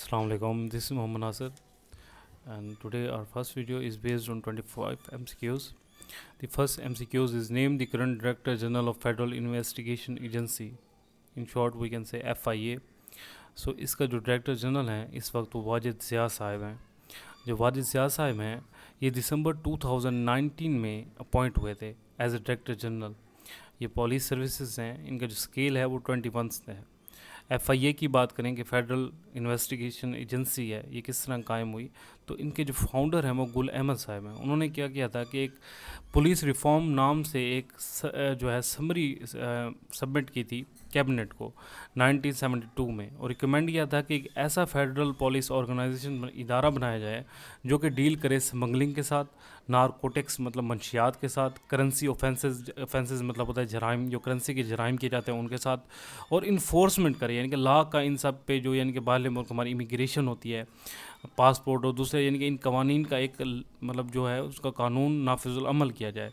Assalamu alaikum. This is Muhammad Nasir, and today our first video is based on 25 MCQs. The first MCQs is name the current Director General of Federal Investigation Agency. In short, we can say FIA. So इसका जो director general हैं इस वक्त वो वाजिद ज़िया साहब हैं. जो वाजिद ज़िया साहब हैं ये दिसंबर 2019 में अपॉइंट हुए थे एज ए डायरेक्टर जनरल. ये पुलिस सर्विसेज हैं, इनका जो स्केल है वो 21 है. FIA की बात करें कि फेडरल इन्वेस्टिगेशन एजेंसी है, ये किस तरह कायम हुई, तो इनके जो फाउंडर हैं वो गुल अहमद साहब हैं. उन्होंने क्या किया था कि एक पुलिस रिफॉर्म नाम से एक जो है समरी सबमिट की थी कैबिनेट को 1972 में, और रिकमेंड किया था कि एक ऐसा फेडरल पुलिस ऑर्गेनाइजेशन इदारा बनाया जाए जो कि डील करे स्मगलिंग के साथ, नारकोटिक्स मतलब मंशियात के साथ, करेंसी ऑफेंसेस मतलब होता है जराइम, जो करेंसी के जराइम किए जाते हैं उनके साथ, और इन्फोर्समेंट करे यानी कि लॉ का इन सब पे जो यानी कि बाहर मुल्क हमारी इमिग्रेशन होती है, पासपोर्ट और दूसरे यानी कि इन कवानीन का एक मतलब जो है उसका कानून नाफिजुल अमल किया जाए.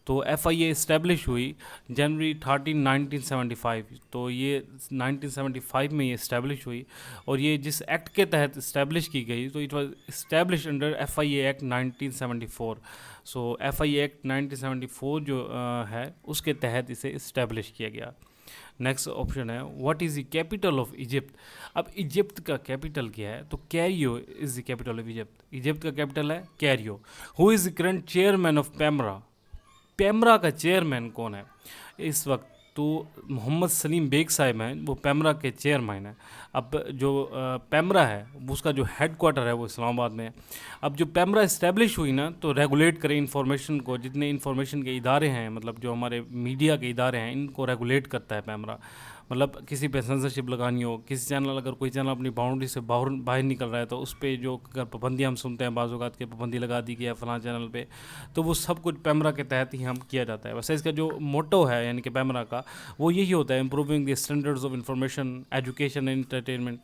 तो FIA इस्टेब्लिश हुई जनवरी 13 1975. तो ये 1975 में ये इस्टेब्लिश हुई, और ये जिस एक्ट के तहत इस्टेब्लिश की गई तो it was establish under FIA act 1974. So FIA act 1974 जो है उसके तहत इसे इस्टेब्लिश किया गया. नेक्स्ट ऑप्शन है what is the capital of Egypt. अब इजिप्ट का कैपिटल क्या है, तो Cairo is the capital of Egypt. Egypt का कैपिटल है Cairo. Who is the current chairman of PEMRA. PEMRA का चेयरमैन कौन है इस वक्त, तो मोहम्मद सलीम बेग साहब हैं, वो पेमरा के चेयरमैन हैं. अब जो पेमरा है उसका जो हेड क्वार्टर है वो इस्लामाबाद में है. अब जो पेमरा इस्टेब्लिश हुई ना, तो रेगुलेट करें इंफॉर्मेशन को, जितने इंफॉर्मेशन के इदारे हैं मतलब जो हमारे मीडिया के इदारे हैं इनको रेगुलेट करता है पेमरा. मतलब किसी पे सेंसरशिप लगानी हो, किसी चैनल अगर कोई चैनल अपनी बाउंड्री से बाहर निकल रहा है तो उस पर जो अगर पाबंदी हम सुनते हैं बाज़ के पाबंदी लगा दी गई है फ़लाँ चैनल पे, तो वो सब कुछ पेमरा के तहत ही हम किया जाता है. वैसे इसका जो मोटो है यानी कि पेमरा का वो यही होता है, improving the standards of information, education and entertainment.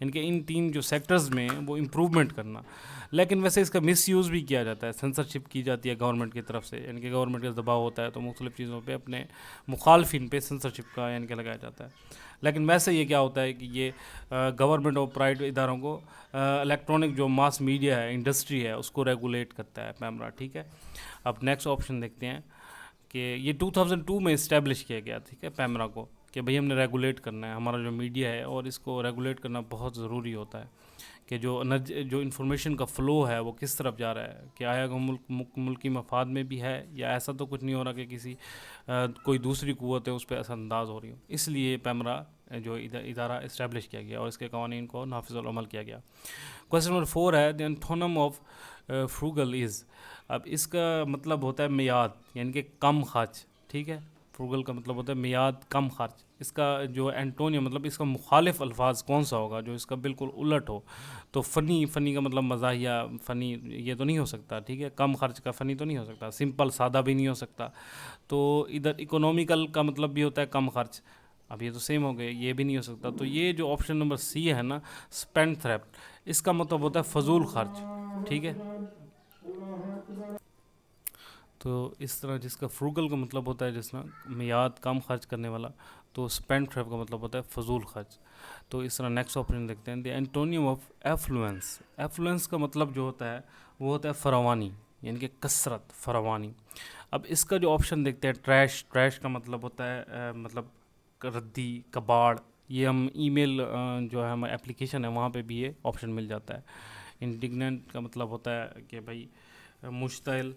इनके इन तीन जो सेक्टर्स में वो इम्प्रूवमेंट करना. लेकिन वैसे इसका मिसयूज़ भी किया जाता है, सेंसरशिप की जाती है गवर्नमेंट की तरफ से, यानी कि गवर्नमेंट का दबाव होता है तो मुख्तलिफ़ चीज़ों पे अपने मुखालफिन पे सेंसरशिप का यानी कि लगाया जाता है. लेकिन वैसे ये क्या होता है कि ये गवर्नमेंट और प्राइवेट इदारों को इलेक्ट्रॉनिक जो मास मीडिया है, इंडस्ट्री है, उसको रेगुलेट करता है पेमरा. ठीक है. अब नेक्स्ट ऑप्शन देखते हैं कि ये 2002 में इस्टेब्लिश किया गया, ठीक है, पेमरा को, कि भाई हमने रेगुलेट करना है हमारा जो मीडिया है, और इसको रेगुलेट करना बहुत ज़रूरी होता है कि जो इन्फॉर्मेशन का फ़्लो है वो किस तरफ जा रहा है, कि आया वो मुल्की मफाद में भी है या ऐसा तो कुछ नहीं हो रहा कि किसी कोई दूसरी क़ुव्वत है उस पर असरअंदाज हो रही हो. इसलिए पेमरा जो इदारा इस्टेब्लिश किया गया और इसके कवानीन को नाफिजुल अमल किया गया. क्वेश्चन नंबर 4 है the antonym of frugal is. अब इसका मतलब होता है मियाद यानी कि कम खर्च. ठीक है. फ्रूगल का मतलब होता है मियाद कम खर्च. इसका जो एंटोनियम मतलब इसका मुखालिफ अल्फाज कौन सा होगा जो इसका बिल्कुल उलट हो, तो फ़नी का मतलब मज़ाहिया फ़नी ये तो नहीं हो सकता. ठीक है. कम खर्च का फ़नी तो नहीं हो सकता. सिंपल सादा भी नहीं हो सकता. तो इधर इकोनॉमिकल का मतलब भी होता है कम खर्च. अब ये तो सेम हो गए, ये भी नहीं हो सकता. तो ये जो ऑप्शन नंबर C है ना, स्पेंड थ्रेफ्ट, इसका मतलब होता है फजूल खर्च. ठीक है. तो इस तरह जिसका फ्रूगल का मतलब होता है जिसना मियाद कम खर्च करने वाला, तो स्पेंड थ्रेफ्ट का मतलब होता है फजूल खर्च. तो इस तरह नेक्स्ट ऑप्शन देखते हैं the antonym of affluence. Affluence का मतलब जो होता है वो होता है फरावानी यानी कि कसरत, फरावानी. अब इसका जो ऑप्शन देखते हैं ट्रैश. ट्रैश का मतलब होता है मतलब रद्दी, कबाड़. ये हम ईमेल जो है हमारे एप्लीकेशन है वहाँ पे भी ये ऑप्शन मिल जाता है. इंडिग्नेंट का मतलब होता है कि भाई मुश्तइल.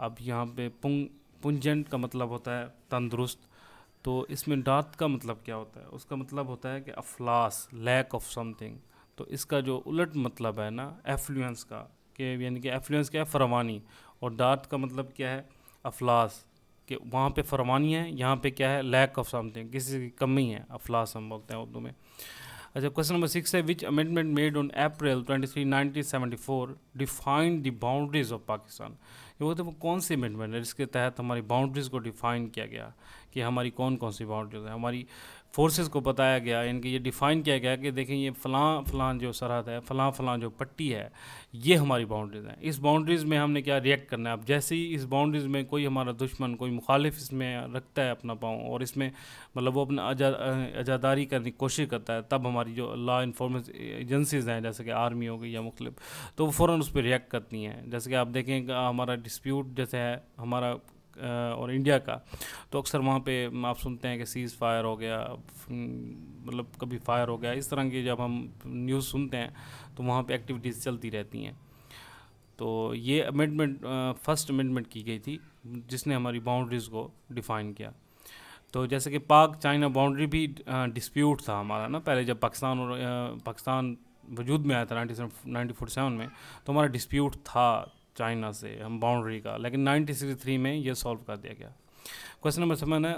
अब यहाँ पे पुंजेंट का मतलब होता है तंदुरुस्त. तो इसमें डार्थ का मतलब क्या होता है, उसका मतलब होता है कि अफलास, लैक ऑफ समथिंग. तो इसका जो उलट मतलब है ना एफ्लुएंस का, कि यानी कि एफ्लुएंस क्या है, फरमानी, और डार्थ का मतलब क्या है, अफलास, कि वहाँ पे फरमानी है, यहाँ पे क्या है, लैक ऑफ समथिंग, किसी की कमी है, अफलास हम बोलते हैं उर्दू में. अच्छा. क्वेश्चन नंबर 6 है विच amendment made on April 23 1974 defined the boundaries of Pakistan. ये बोलते हैं वो कौन सी अमेंडमेंट है जिसके तहत हमारी बाउंड्रीज़ को डिफ़ाइन किया गया कि हमारी कौन कौन सी बाउंड्रीज है. हमारी फोर्सेस को बताया गया, इनके ये डिफ़ाइन किया गया कि देखें ये फ़लाँ फ़लाँ जो सरहद है, फ़लाँ फ़लाँ जो पट्टी है, ये हमारी बाउंड्रीज़ हैं। इस बाउंड्रीज़ में हमने क्या रिएक्ट करना है। अब जैसे ही इस बाउंड्रीज़ में कोई हमारा दुश्मन, कोई मुखालिफ इसमें रखता है अपना पाँव और इसमें मतलब वो अपना आज़ादारी करने की कोशिश करता है, तब हमारी जो लॉ इन्फॉर्मेंस एजेंसीज़ हैं जैसे कि आर्मी हो गई या मुख्तलिफ, तो वो फ़ौरन उस पर रिएक्ट करती हैं। जैसे कि आप देखें हमारा डिस्प्यूट जैसे है हमारा और इंडिया का, तो अक्सर वहाँ पे आप सुनते हैं कि सीज़ फायर हो गया, मतलब कभी फायर हो गया, इस तरह की जब हम न्यूज़ सुनते हैं तो वहाँ पे एक्टिविटीज़ चलती रहती हैं। तो ये अमेंडमेंट फर्स्ट अमेंडमेंट की गई थी जिसने हमारी बाउंड्रीज़ को डिफ़ाइन किया। तो जैसे कि पाक चाइना बाउंड्री भी डिस्प्यूट था हमारा ना, पहले जब पाकिस्तान वजूद में आया था 1947 में, तो हमारा डिस्प्यूट था चाइना से हम बाउंड्री का, लेकिन 1963 में ये सॉल्व कर दिया गया। क्वेश्चन नंबर 7 है,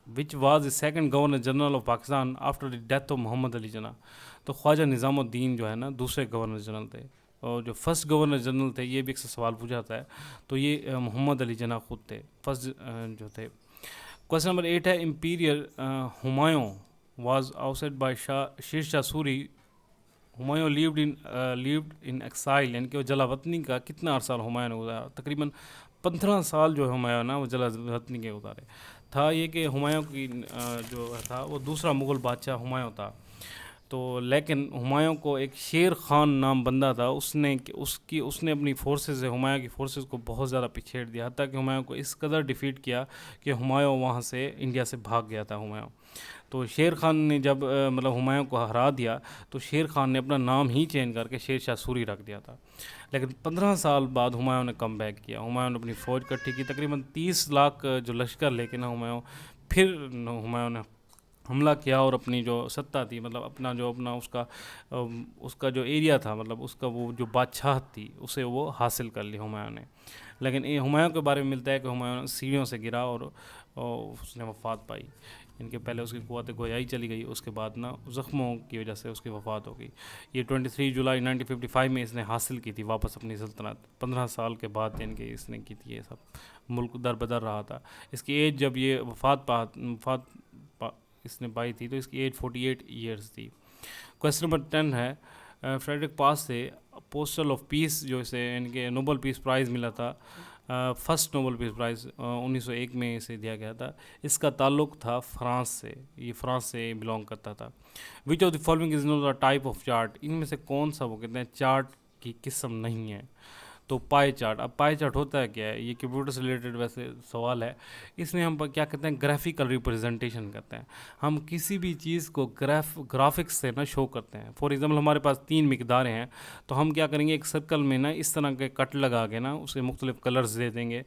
which was the second governor general of Pakistan after the death of Mohammad Ali Jinnah. तो ख्वाजा निज़ामुद्दीन जो है ना दूसरे गवर्नर जनरल थे, और जो फर्स्ट गवर्नर जनरल थे, ये भी एक सवाल पूछा जाता है, तो ये मोहम्मद अली जना खुद थे फर्स्ट जो थे। क्वेश्चन नंबर 8 है, imperial Humayun was outside by Sher Shah Suri. Humayun lived in exile, यानी कि वो जलावतनी का कितना अरसा हुमायूं ने गुजारा? तकरीबन 15 साल जो हुमायूं ना वो जलावतनी के गुजारे। था ये कि हुमायूं की जो था वो दूसरा मुग़ल बादशाह हुमायूं था, तो लेकिन हुमायूं को एक शेर ख़ान नाम बंदा था, उसने अपनी फोर्सेस से हुमायूं की फोर्सेस को बहुत ज़्यादा पिछेड़ दिया, हत्ता कि हुमायूं को इस कदर डिफीट किया कि हुमायूं वहाँ से इंडिया से भाग गया था हुमायूं। तो शेर ख़ान ने जब मतलब हुमायूं को हरा दिया, तो शेर ख़ान ने अपना नाम ही चेंज करके शेर शाह सूरी रख दिया था। लेकिन 15 साल बाद हुमायूं ने कम बैक किया। हुमायूं ने अपनी फ़ौज इकट्ठी की, तकरीबन 30 लाख जो लश्कर लेके ना हुमायूं फिर हुमायूं ने हमला किया और अपनी जो सत्ता थी, मतलब अपना उसका जो एरिया था, मतलब उसका वो जो बादशाह थी, उसे वो हासिल कर लिया हुमायूं ने। लेकिन ये हुमायूं के बारे में मिलता है कि हुमायूं सीढ़ियों से गिरा और उसने वफ़ात पाई। इनके पहले उसकी क़ुव्वत गोयाई चली गई, उसके बाद ना ज़ख्मों की वजह से उसकी वफ़ात हो गई। ये 23 जुलाई 1955 में इसने हासिल की थी वापस अपनी सल्तनत। 15 साल के बाद इनके इसने की थी, ये सब मुल्क दर बदर रहा था। इसकी एज जब ये वफ़ात इसने पाई थी तो इसकी एज 48 ईयर्स थी। क्वेश्चन नंबर 10 है, फ्रेडरिक पास से पोस्टल ऑफ पीस जो इसे इनके नोबल पीस प्राइज़ मिला था, फर्स्ट नोबल पीस प्राइज़ 1901 में इसे दिया गया था। इसका ताल्लुक़ था फ्रांस से, ये फ्रांस से बिलोंग करता था। विच of the following is not the type of chart, इनमें से कौन सा वो कहते हैं चार्ट की किस्म नहीं है? तो पाई चार्ट। अब पाई चार्ट होता है क्या है, ये कंप्यूटर से रिलेटेड वैसे सवाल है। इसमें हम क्या कहते हैं, ग्राफिकल रिप्रेजेंटेशन करते हैं। हम किसी भी चीज़ को ग्राफिक्स से ना शो करते हैं। फॉर एग्जांपल हमारे पास 3 मिकदारें हैं, तो हम क्या करेंगे, एक सर्कल में ना इस तरह के कट लगा के ना उसे मुख्तलिफ कलर्स दे देंगे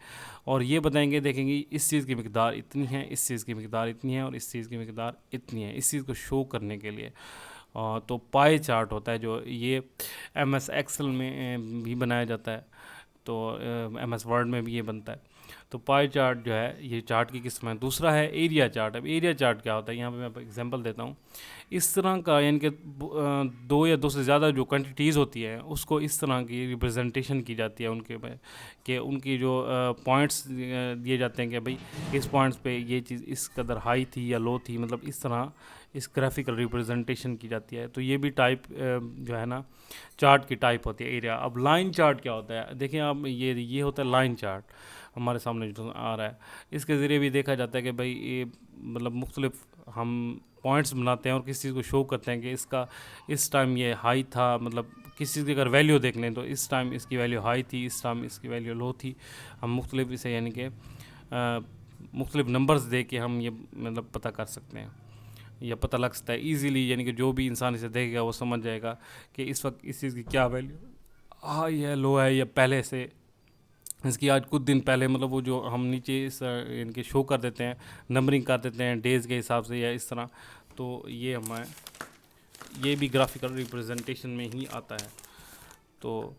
और ये बताएंगे, देखेंगे इस चीज़ की मिकदार इतनी है, इस चीज़ की मिकदार इतनी है और इस चीज़ की मिकदार इतनी है, इस चीज़ को शो करने के लिए। तो पाई चार्ट होता है जो ये MS एक्सेल में भी बनाया जाता है, तो MS वर्ड में भी ये बनता है। तो पाई चार्ट जो है ये चार्ट की किस्म है। दूसरा है एरिया चार्ट। अब एरिया चार्ट क्या होता है, यहाँ पे मैं एग्जांपल देता हूँ। इस तरह का यानी कि 2 या 2 से ज़्यादा जो क्वांटिटीज़ होती हैं उसको इस तरह की रिप्रेजेंटेशन की जाती है उनके में, कि उनकी जो पॉइंट्स दिए जाते हैं कि भाई इस पॉइंट्स पे ये चीज़ इस कदर हाई थी या लो थी, मतलब इस तरह इस ग्राफिकल रिप्रेजेंटेशन की जाती है। तो ये भी टाइप जो है ना चार्ट की टाइप होती है एरिया। अब लाइन चार्ट क्या होता है, देखिए आप ये होता है लाइन चार्ट हमारे सामने जो आ रहा है। इसके ज़रिए भी देखा जाता है कि भाई ये मतलब मुख्तलिफ हम पॉइंट्स बनाते हैं और किसी चीज़ को शो करते हैं कि इसका इस टाइम ये हाई था, मतलब किसी चीज़ की अगर वैल्यू देख लें तो इस टाइम इसकी वैल्यू हाई थी, इस टाइम इसकी वैल्यू लो थी। हम मुख्तलिफ इसे यानी कि मुख्तलिफ नंबर्स दे के हम ये मतलब पता कर सकते हैं या पता लग सकता है ईज़िली, यानी कि जो भी इंसान इसे देखेगा वो समझ जाएगा कि इस वक्त इस चीज़ की क्या वैल्यू हाई है, लो है, या पहले से इसकी आज कुछ दिन पहले, मतलब वो जो हम नीचे इस इनके शो कर देते हैं, नंबरिंग कर देते हैं डेज़ के हिसाब से या इस तरह। तो ये हमें ये भी ग्राफिकल रिप्रेजेंटेशन में ही आता है। तो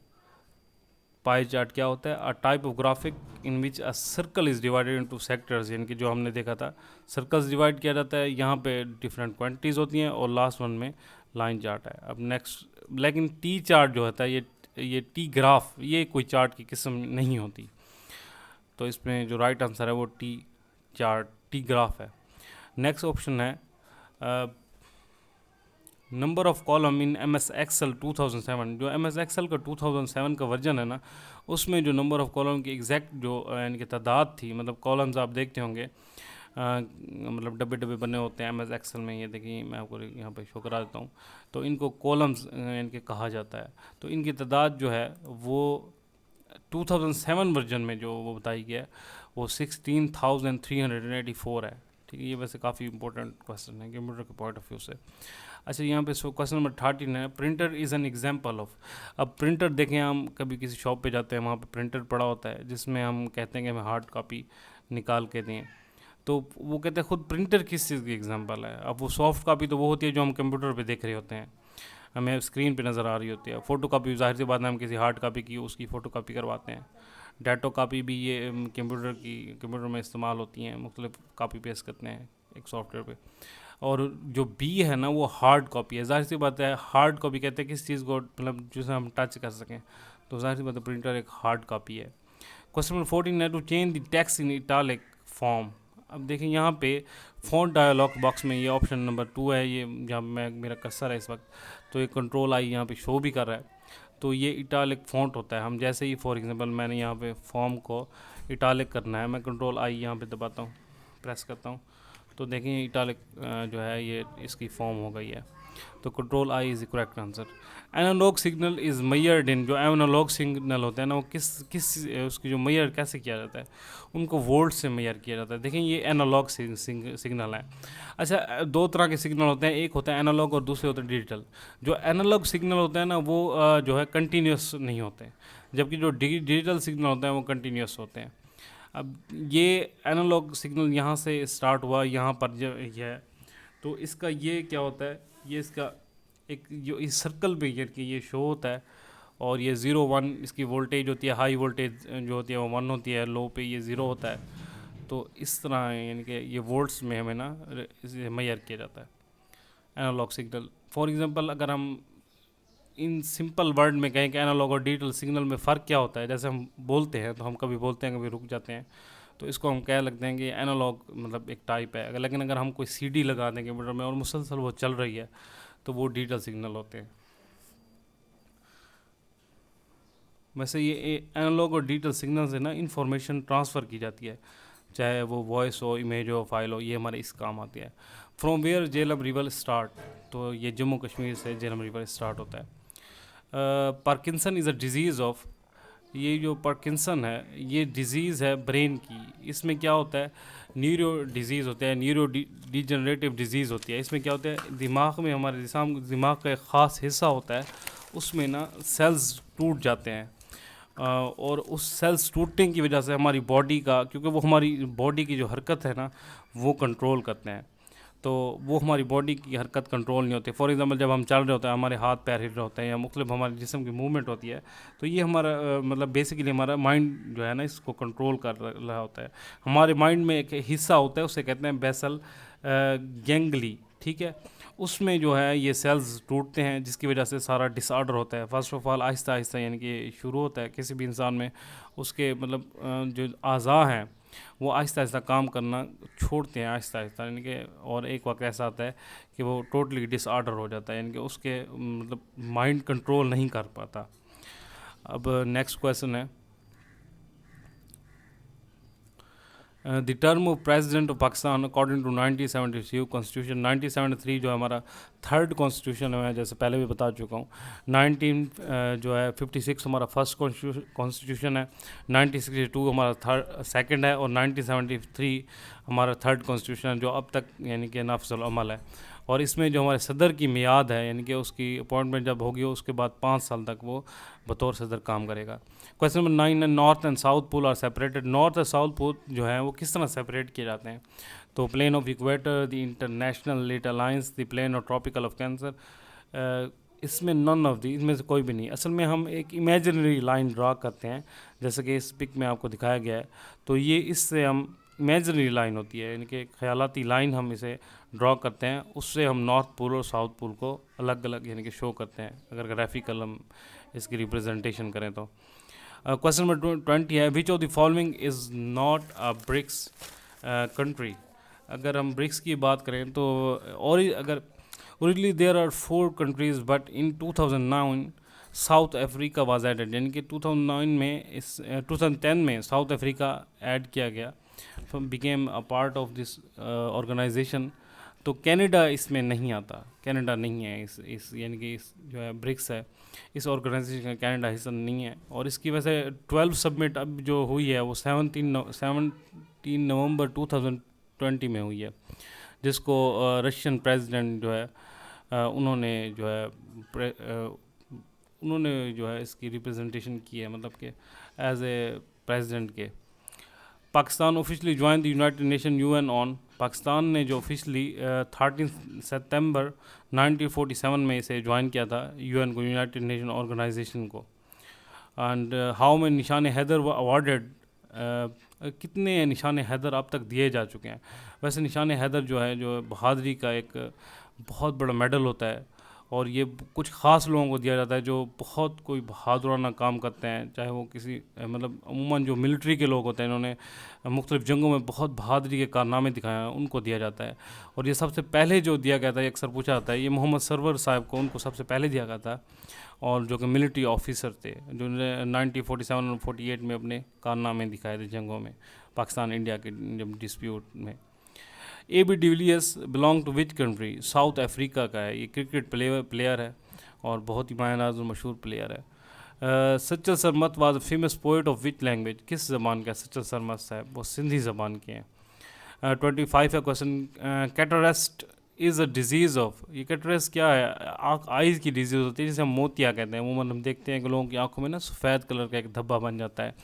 पाई चार्ट क्या होता है, a type of graphic in which a circle is divided into sectors, यानी कि जो हमने देखा था सर्कल्स डिवाइड किया जाता है, यहाँ पे डिफरेंट क्वांटिटीज़ होती हैं और लास्ट वन में लाइन चार्ट है। अब नेक्स्ट, लेकिन टी चार्ट जो होता है ये टी ग्राफ, ये कोई चार्ट की किस्म नहीं होती। तो इसमें जो राइट आंसर है वो टी ग्राफ है। नेक्स्ट ऑप्शन है number of column in M S Excel 2007, जो एम एस एक्सेल का 2007 का वर्जन है ना, उसमें जो नंबर ऑफ कॉलम की एग्जैक्ट जो यानी कि तादाद थी, मतलब कॉलम्स आप देखते होंगे, मतलब डब्बे डब्बे बने होते हैं एम एस एक्सेल में, ये देखिए मैं आपको यहाँ पे शो करा देता हूँ। तो इनको कॉलम्स इनके कहा जाता है। तो इनकी तादाद जो है वो 2007 वर्जन में जो वो बताई गया है वो 16,384 है। ठीक है, ये वैसे काफ़ी इंपॉर्टेंट क्वेश्चन है कंप्यूटर के पॉइंट ऑफ व्यू से। अच्छा, यहाँ पे क्वेश्चन नंबर 13 है, printer is an example of. अब प्रिंटर देखें, हम कभी किसी शॉप पे जाते हैं, वहाँ पे प्रिंटर पड़ा होता है जिसमें हम कहते हैं कि हमें हार्ड कॉपी निकाल के दें, तो वो कहते हैं खुद प्रिंटर किस चीज़ की एग्जांपल है। अब वो सॉफ्ट कॉपी तो वो होती है जो हम कंप्यूटर पे देख रहे होते हैं, हमें स्क्रीन पे नज़र आ रही होती है। फ़ोटो कापी ज़ाहिर सी बात है, हम किसी हार्ड कॉपी की उसकी फ़ोटो कापी करवाते हैं। डाटो कापी भी ये कंप्यूटर में इस्तेमाल होती हैं, मुख्तलिफ कापी पेस्ट करते हैं एक सॉफ्टवेयर पे। और जो बी है ना, वो हार्ड कॉपी है। ज़ाहिर सी बात है, हार्ड कॉपी कहते हैं किस चीज़ को, मतलब जिसे हम टच कर सकें, तो ज़ाहिर सी बात है प्रिंटर एक हार्ड कॉपी है। क्वेश्चन नंबर 14 है, to change the text in italic form. अब देखें यहाँ पे फ़ॉन्ट डायलॉग बॉक्स में ये ऑप्शन नंबर 2 है, ये जहाँ मैं मेरा कर्सर है इस वक्त, तो ये कंट्रोल आई यहाँ पे शो भी कर रहा है। तो ये इटालिक फ़ॉन्ट होता है। हम जैसे ही फॉर एग्जांपल मैंने यहाँ पे फॉर्म को इटालिक करना है, मैं कंट्रोल आई यहाँ पे दबाता हूँ, प्रेस करता हूँ, तो देखें इटालिक जो है ये इसकी फॉर्म हो गई है। तो control I is the correct answer. Analog signal is measured in, जो एनालॉग सिग्नल होते हैं ना, वो किस उसकी जो मेजर कैसे किया जाता है, उनको वोल्ट से मेजर किया जाता है। देखें ये एनालॉग सिग्नल है। अच्छा, दो तरह के सिग्नल होते हैं, एक होता है एनालॉग और दूसरे होते हैं डिजिटल। जो एनालॉग सिग्नल होते हैं ना, वो जो है कंटिन्यूस नहीं होते, जबकि जो डिजिटल सिग्नल होते हैं वो कंटिन्यूस होते हैं। अब ये एनालॉग सिग्नल यहाँ से स्टार्ट हुआ, यहाँ पर जो है, तो इसका ये क्या होता है, ये इसका एक जो इस सर्कल पे ये शो होता है, और ये 0 1 इसकी वोल्टेज होती है, हाई वोल्टेज जो होती है वो 1 होती है, लो पे ये 0 होता है। तो इस तरह यानी कि ये वोल्ट्स में हमें ना इसे मेजर किया जाता है एनालॉग सिग्नल। फॉर एग्जांपल अगर हम इन सिंपल वर्ड में कहें कि एनालॉग और डिजिटल सिग्नल में फ़र्क क्या होता है, जैसे हम बोलते हैं तो हम कभी बोलते हैं कभी रुक जाते हैं, तो इसको हम कह लगते हैं कि एनालॉग मतलब एक टाइप है। लेकिन अगर हम कोई सीडी लगा दें कंप्यूटर में और मुसलसल वो चल रही है, तो वो डिजिटल सिग्नल होते हैं। वैसे ये एनालॉग और डिजिटल सिग्नल से ना इंफॉर्मेशन ट्रांसफ़र की जाती है, चाहे वो वॉइस हो, इमेज हो, फाइल हो, ये हमारे इस काम आती है। From where Jhelum river start, तो ये जम्मू कश्मीर से झेलम रिवर स्टार्ट होता है। Parkinson is a disease of, ये जो पार्किंसन है ये डिज़ीज़ है ब्रेन की। इसमें क्या होता है, न्यूरो डिज़ीज़ होता है, न्यूरो डिजनरेटिव डिज़ीज़ होती है। इसमें क्या होता है, दिमाग में, हमारे दिमाग का एक ख़ास हिस्सा होता है, उसमें ना सेल्स टूट जाते हैं, और उस सेल्स टूटने की वजह से हमारी बॉडी का, क्योंकि वो हमारी बॉडी की जो हरकत है ना वो कंट्रोल करते हैं, तो वो हमारी बॉडी की हरकत कंट्रोल नहीं होती। फॉर एग्जांपल जब हम चल रहे होते हैं, हमारे हाथ पैर हिल रहे होते हैं या मुख्तलिफ हमारे जिस्म की मूवमेंट होती है, तो ये हमारा मतलब बेसिकली हमारा माइंड जो है ना इसको कंट्रोल कर रहा होता है। हमारे माइंड में एक हिस्सा होता है, उसे कहते हैं बेसल गैंगली, ठीक है। उसमें जो है ये सेल्स टूटते हैं, जिसकी वजह से सारा डिसऑर्डर होता है। First of all Aahista Aahista यानी कि शुरू होता है किसी भी इंसान में, उसके मतलब जो अज़ा हैं वो आहिस्ता आहिस्ता काम करना छोड़ते हैं आहिस्ता आहिस्ता, यानी कि और एक वक्त ऐसा आता है कि वो टोटली डिसऑर्डर हो जाता है, यानी कि उसके मतलब माइंड कंट्रोल नहीं कर पाता। अब नेक्स्ट क्वेश्चन है, the term of president of Pakistan according to 1973 constitution. 1973 जो हमारा थर्ड कॉन्स्टिट्यूशन है, जैसे पहले भी बता चुका हूँ। 1956 हमारा फर्स्ट कॉन्स्टिट्यूशन है, 1962 हमारा सेकंड है, और 1973 हमारा थर्ड कॉन्स्टिट्यूशन है जो अब तक यानी कि नाफिजुल अमल है। और इसमें जो हमारे सदर की मियाद है, यानी कि उसकी अपॉइंटमेंट जब होगी उसके बाद 5 साल तक वो बतौर सदर काम करेगा। क्वेश्चन नंबर 9 है, north and south pole are separated. North और साउथ पोल जो है वो किस तरह सेपरेट किए जाते हैं, तो plane of equator, the international late alliance, the plane of tropical of cancer. इसमें नन ऑफ दी, इसमें से कोई भी नहीं। असल में हम एक इमेजिनरी लाइन ड्रा करते हैं, जैसे कि इस पिक में आपको दिखाया गया है, तो ये इससे हम इमेजिनरी लाइन होती है, यानी कि ख्यालाती लाइन हम इसे ड्रॉ करते हैं, उससे हम नॉर्थ पोल और साउथ पोल को अलग अलग यानी कि शो करते हैं, अगर ग्राफिकल हम इसकी रिप्रेजेंटेशन करें तो। क्वेश्चन नंबर 20 है, which of the following is not a BRICS country. अगर हम ब्रिक्स की बात करें तो और अगर originally there are 4 countries but in 2009 South Africa was added, यानी कि 2009 में 2010 में साउथ अफ्रीका ऐड किया गया, became a part of this organisation. तो कनाडा इसमें नहीं आता, कनाडा नहीं है इस यानी कि इस जो है ब्रिक्स है इस ऑर्गेनाइजेशन का कनाडा हिस्सा नहीं है। और इसकी वजह से 12 सबमिट अब जो हुई है वो 17 नवंबर 2020 में हुई है, जिसको रशियन प्रेसिडेंट जो है उन्होंने जो है इसकी रिप्रेजेंटेशन की है, मतलब कि एज ए प्रेसिडेंट के। Pakistan officially join the United nation UN on, Pakistan ने जो ऑफिशियली 13 सितंबर 1947 में इसे ज्वाइन किया था यूएन को, यूनाइटेड नेशन ऑर्गेनाइजेशन को। एंड हाउ में निशान हैदर व अवार्डेड, कितने निशान हैदर अब तक दिए जा चुके हैं। वैसे निशान हैदर जो है जो बहादुरी का एक बहुत बड़ा मेडल होता है, और ये कुछ ख़ास लोगों को दिया जाता है जो बहुत कोई बहादुराना काम करते हैं, चाहे वो किसी मतलब अमूमन जो मिलिट्री के लोग होते हैं इन्होंने मुख्तलिफ़ जंगों में बहुत बहादुरी के कारनामे दिखाए हैं, उनको दिया जाता है। और ये सबसे पहले जो दिया गया था, ये अक्सर पूछा जाता है, ये मोहम्मद सरवर साहब को उनको सबसे पहले दिया गया था, और जो कि मिलिट्री ऑफिसर थे जो 1947 और 48 में अपने कारनामे दिखाए थे जंगों में, पाकिस्तान इंडिया के जब डिस्प्यूट में। A B de Villiers belong to which country, South Africa का है, ये क्रिकेट प्लेयर है और बहुत ही मायनाज़ और मशहूर प्लेयर है। Sachal Sarmast was famous poet of which language, किस ज़बान का सच्चल सरमत साहब, वो सिंधी ज़बान के हैं। 25 का question, cataract is a disease of, ये कैटरेस्ट क्या है, आइज़ की डिजीज़ होती है जिसे हम मोतिया कहते हैं। अमूमन हम देखते हैं कि लोगों की आंखों में ना सफ़ेद कलर का एक धब्बा बन जाता है,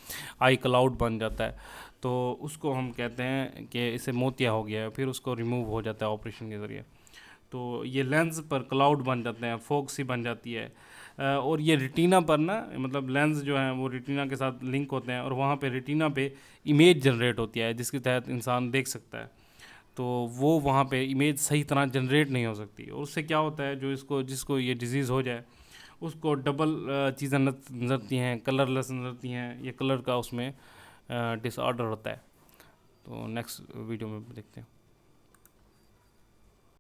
आई क्लाउड बन जाता है, तो उसको हम कहते हैं कि इसे मोतिया हो गया है, फिर उसको रिमूव हो जाता है ऑपरेशन के ज़रिए। तो ये लेंस पर क्लाउड बन जाते हैं, फॉग सी बन जाती है, और ये रेटिना पर ना, मतलब लेंस जो है वो रेटिना के साथ लिंक होते हैं, और वहाँ पे रेटिना पे इमेज जनरेट होती है जिसके तहत इंसान देख सकता है। तो वो वहाँ पे इमेज सही तरह जनरेट नहीं हो सकती, और उससे क्या होता है, जो जिसको ये डिज़ीज़ हो जाए उसको डबल चीज़ें नजरती हैं, कलरलेस नजरती हैं, ये कलर का उसमें डिसऑर्डर होता है। तो नेक्स्ट वीडियो में देखते हैं।